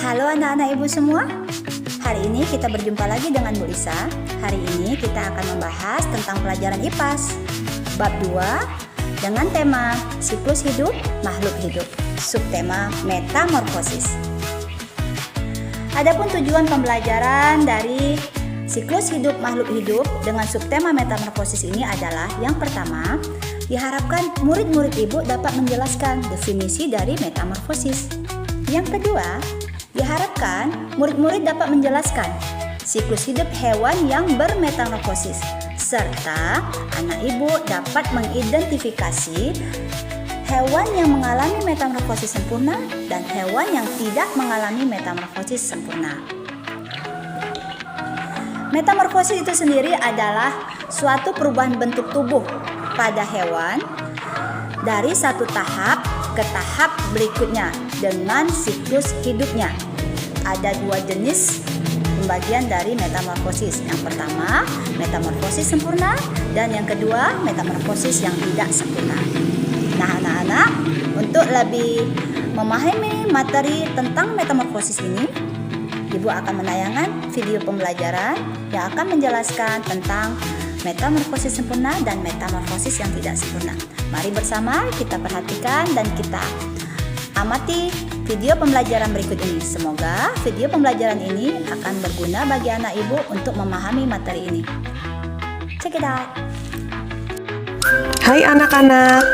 Halo anak-anak ibu semua. Hari ini kita berjumpa lagi dengan Bu Lisa. Hari ini kita akan membahas tentang pelajaran IPAS Bab 2 dengan tema Siklus Hidup Makhluk Hidup, subtema Metamorfosis. Adapun tujuan pembelajaran dari siklus hidup makhluk hidup dengan subtema metamorfosis ini adalah yang pertama, diharapkan murid-murid ibu dapat menjelaskan definisi dari metamorfosis. Yang kedua, diharapkan murid-murid dapat menjelaskan siklus hidup hewan yang bermetamorfosis, serta anak ibu dapat mengidentifikasi hewan yang mengalami metamorfosis sempurna dan hewan yang tidak mengalami metamorfosis sempurna. Metamorfosis itu sendiri adalah suatu perubahan bentuk tubuh pada hewan dari satu tahap ke tahap berikutnya dengan siklus hidupnya. Ada dua jenis pembagian dari metamorfosis. Yang pertama, metamorfosis sempurna, dan yang kedua, metamorfosis yang tidak sempurna. Nah, anak-anak, untuk lebih memahami materi tentang metamorfosis ini, Ibu akan menayangkan video pembelajaran yang akan menjelaskan tentang metamorfosis sempurna dan metamorfosis yang tidak sempurna. Mari bersama kita perhatikan dan kita amati video pembelajaran berikut ini. Semoga video pembelajaran ini akan berguna bagi anak ibu untuk memahami materi ini. Check it out. Hai anak-anak,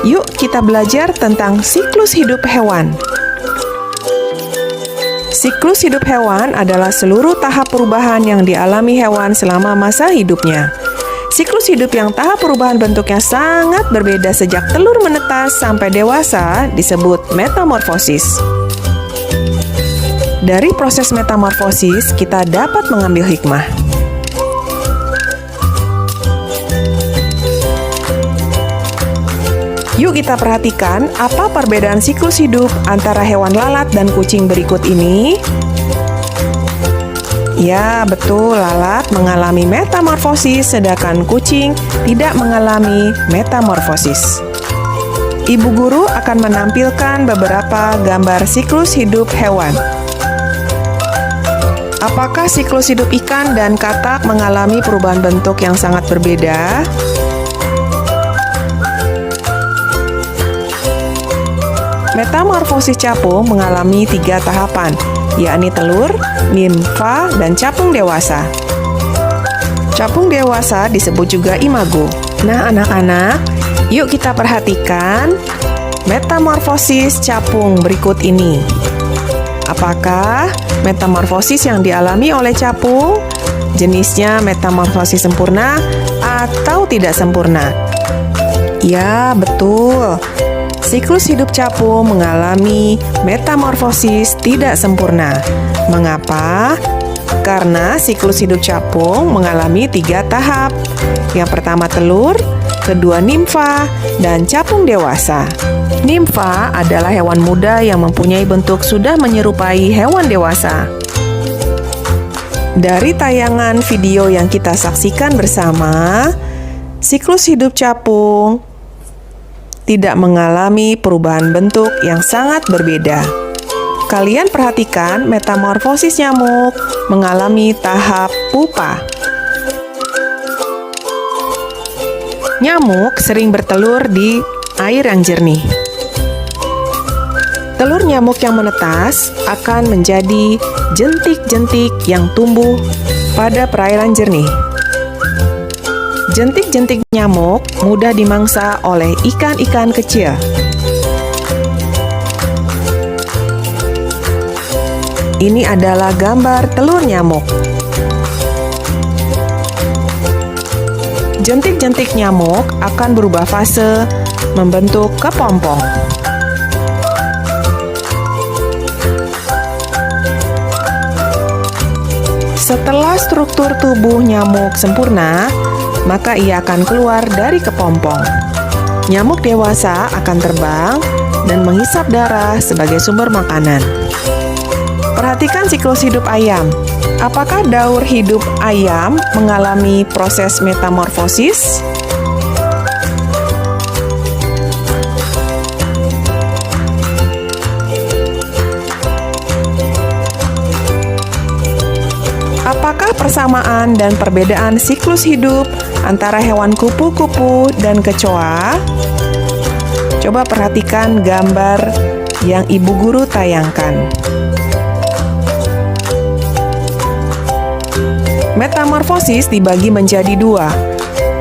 yuk kita belajar tentang siklus hidup hewan. Siklus hidup hewan adalah seluruh tahap perubahan yang dialami hewan selama masa hidupnya. Siklus hidup yang tahap perubahan bentuknya sangat berbeda sejak telur menetas sampai dewasa disebut metamorfosis. Dari proses metamorfosis, kita dapat mengambil hikmah. Yuk kita perhatikan apa perbedaan siklus hidup antara hewan lalat dan kucing berikut ini. Ya, betul, lalat mengalami metamorfosis sedangkan kucing tidak mengalami metamorfosis. Ibu guru akan menampilkan beberapa gambar siklus hidup hewan. Apakah siklus hidup ikan dan katak mengalami perubahan bentuk yang sangat berbeda? Metamorfosis capung mengalami 3 tahapan, yakni telur, nimfa, dan capung dewasa. Capung dewasa disebut juga imago. Nah, anak-anak, yuk kita perhatikan metamorfosis capung berikut ini. Apakah metamorfosis yang dialami oleh capung jenisnya metamorfosis sempurna atau tidak sempurna? Ya, betul. Siklus hidup capung mengalami metamorfosis tidak sempurna. Mengapa? Karena siklus hidup capung mengalami 3 tahap. Yang pertama telur, kedua nimfa, dan capung dewasa. Nimfa adalah hewan muda yang mempunyai bentuk sudah menyerupai hewan dewasa. Dari tayangan video yang kita saksikan bersama, siklus hidup capung tidak mengalami perubahan bentuk yang sangat berbeda. Kalian perhatikan metamorfosis nyamuk mengalami tahap pupa. Nyamuk sering bertelur di air yang jernih. Telur nyamuk yang menetas akan menjadi jentik-jentik yang tumbuh pada perairan jernih. Jentik-jentik nyamuk mudah dimangsa oleh ikan-ikan kecil. Ini adalah gambar telur nyamuk. Jentik-jentik nyamuk akan berubah fase membentuk kepompong. Setelah struktur tubuh nyamuk sempurna, maka ia akan keluar dari kepompong. Nyamuk dewasa akan terbang dan menghisap darah sebagai sumber makanan. Perhatikan siklus hidup ayam. Apakah daur hidup ayam mengalami proses metamorfosis? persamaan dan perbedaan siklus hidup antara hewan kupu-kupu dan kecoa? Coba perhatikan gambar yang ibu guru tayangkan. Metamorfosis dibagi menjadi dua.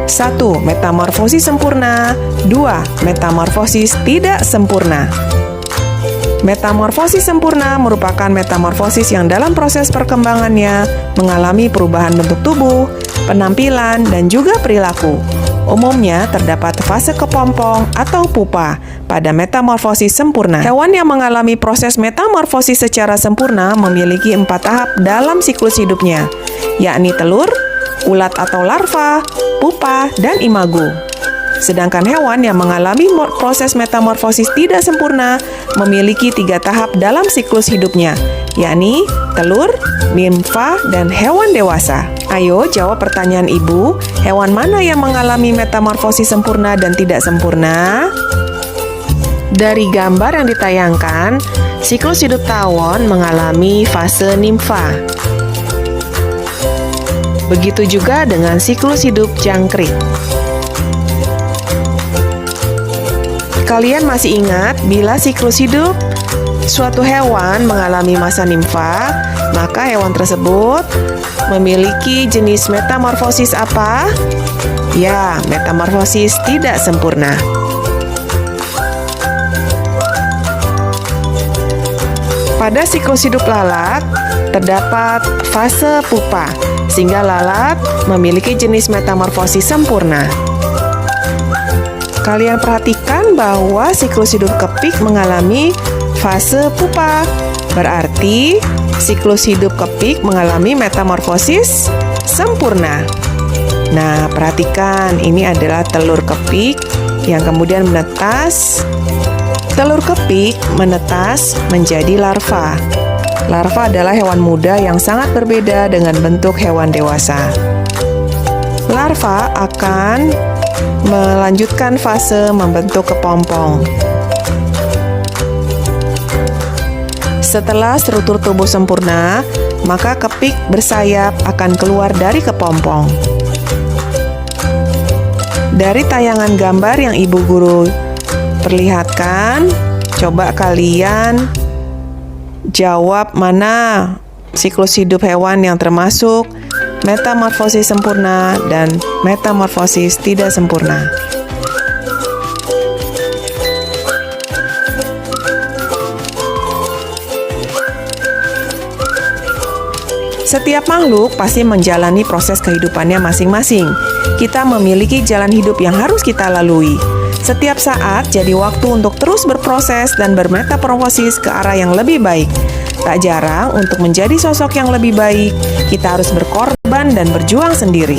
1. Metamorfosis sempurna. 2. Metamorfosis tidak sempurna. Metamorfosis sempurna merupakan metamorfosis yang dalam proses perkembangannya mengalami perubahan bentuk tubuh, penampilan, dan juga perilaku. Umumnya terdapat fase kepompong atau pupa pada metamorfosis sempurna. Hewan yang mengalami proses metamorfosis secara sempurna memiliki 4 tahap dalam siklus hidupnya, yakni telur, ulat atau larva, pupa, dan imago. Sedangkan hewan yang mengalami proses metamorfosis tidak sempurna memiliki 3 tahap dalam siklus hidupnya, yakni telur, nimfa, dan hewan dewasa. Ayo jawab pertanyaan ibu, hewan mana yang mengalami metamorfosis sempurna dan tidak sempurna? Dari gambar yang ditayangkan, siklus hidup tawon mengalami fase nimfa. Begitu juga dengan siklus hidup jangkrik. Kalian masih ingat bila siklus hidup suatu hewan mengalami masa nimfa, maka hewan tersebut memiliki jenis metamorfosis apa? Ya, metamorfosis tidak sempurna. Pada siklus hidup lalat, terdapat fase pupa, sehingga lalat memiliki jenis metamorfosis sempurna. Kalian perhatikan bahwa siklus hidup kepik mengalami fase pupa. Berarti siklus hidup kepik mengalami metamorfosis sempurna. Nah, perhatikan, ini adalah telur kepik yang kemudian menetas. Telur kepik menetas menjadi larva. Larva adalah hewan muda yang sangat berbeda dengan bentuk hewan dewasa. Larva akan melanjutkan fase membentuk kepompong. Setelah struktur tubuh sempurna, maka kepik bersayap akan keluar dari kepompong. Dari tayangan gambar yang ibu guru perlihatkan, coba kalian jawab mana siklus hidup hewan yang termasuk metamorfosis sempurna dan metamorfosis tidak sempurna. Setiap makhluk pasti menjalani proses kehidupannya masing-masing. Kita memiliki jalan hidup yang harus kita lalui. Setiap saat jadi waktu untuk terus berproses dan bermetamorfosis ke arah yang lebih baik. Tak jarang untuk menjadi sosok yang lebih baik, kita harus berkorban dan berjuang sendiri.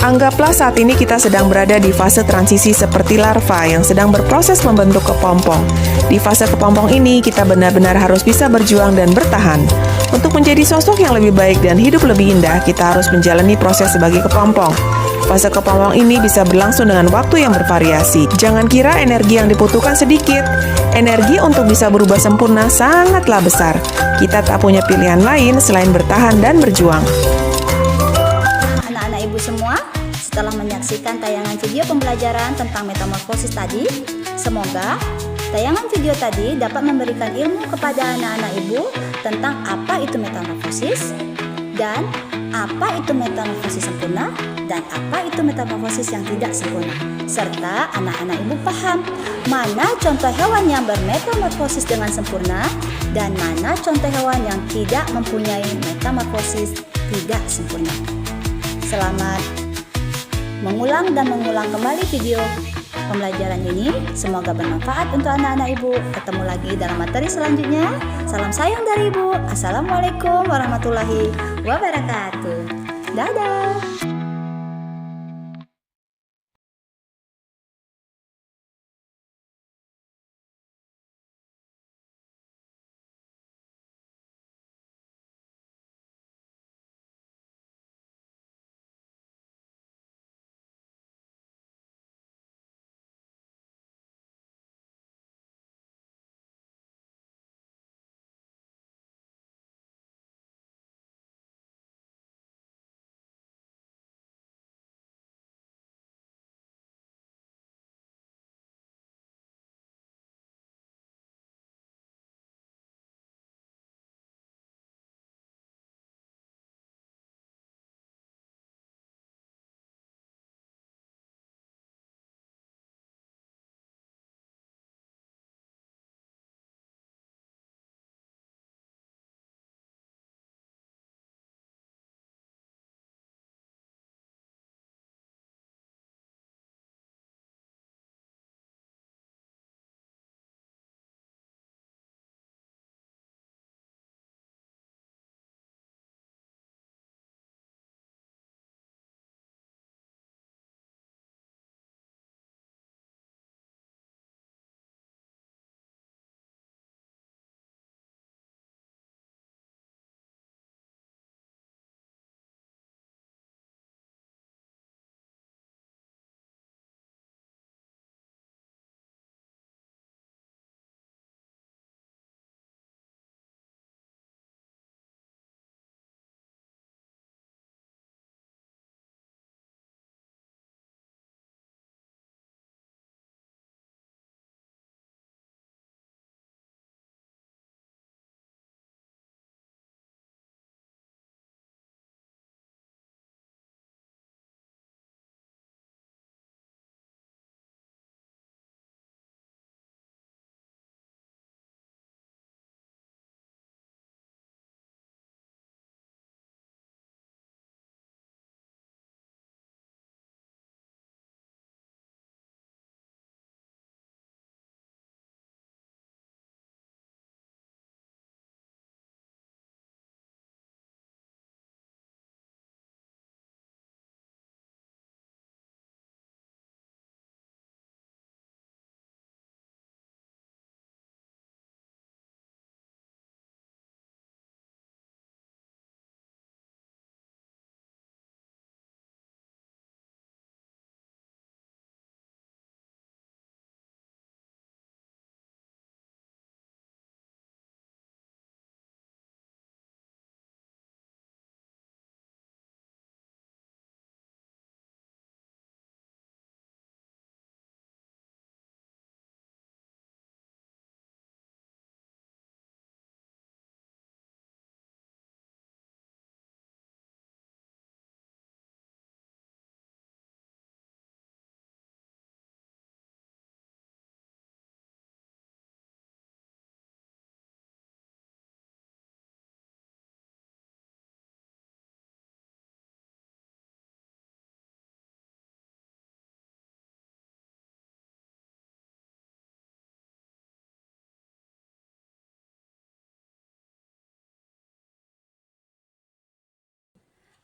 Anggaplah saat ini kita sedang berada di fase transisi seperti larva yang sedang berproses membentuk kepompong. Di fase kepompong ini, kita benar-benar harus bisa berjuang dan bertahan. Untuk menjadi sosok yang lebih baik dan hidup lebih indah, kita harus menjalani proses sebagai kepompong. Fase kepompong ini bisa berlangsung dengan waktu yang bervariasi. Jangan kira energi yang dibutuhkan sedikit. Energi untuk bisa berubah sempurna sangatlah besar. Kita tak punya pilihan lain selain bertahan dan berjuang. Anak-anak ibu semua, setelah menyaksikan tayangan video pembelajaran tentang metamorfosis tadi, semoga tayangan video tadi dapat memberikan ilmu kepada anak-anak ibu tentang apa itu metamorfosis dan apa itu metamorfosis sempurna dan apa itu metamorfosis yang tidak sempurna, serta anak-anak ibu paham mana contoh hewan yang bermetamorfosis dengan sempurna dan mana contoh hewan yang tidak mempunyai metamorfosis tidak sempurna. Selamat mengulang dan mengulang kembali video pembelajaran ini. Semoga bermanfaat untuk anak-anak ibu. Ketemu lagi dalam materi selanjutnya. Salam sayang dari ibu. Assalamualaikum warahmatullahi wabarakatuh. Dadah.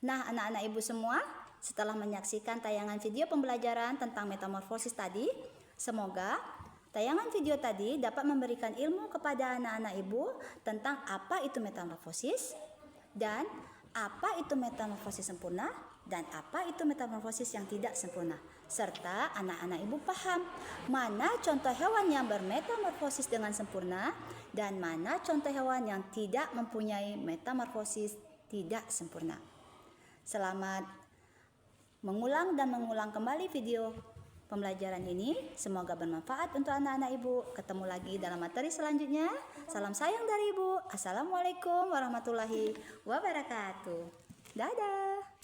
Nah, anak-anak ibu semua, setelah menyaksikan tayangan video pembelajaran tentang metamorfosis tadi, semoga tayangan video tadi dapat memberikan ilmu kepada anak-anak ibu tentang apa itu metamorfosis dan apa itu metamorfosis sempurna dan apa itu metamorfosis yang tidak sempurna. Serta anak-anak ibu paham mana contoh hewan yang bermetamorfosis dengan sempurna dan mana contoh hewan yang tidak mempunyai metamorfosis tidak sempurna. Selamat mengulang dan mengulang kembali video pembelajaran ini. Semoga bermanfaat untuk anak-anak ibu. Ketemu lagi dalam materi selanjutnya. Salam sayang dari ibu. Assalamualaikum warahmatullahi wabarakatuh. Dadah.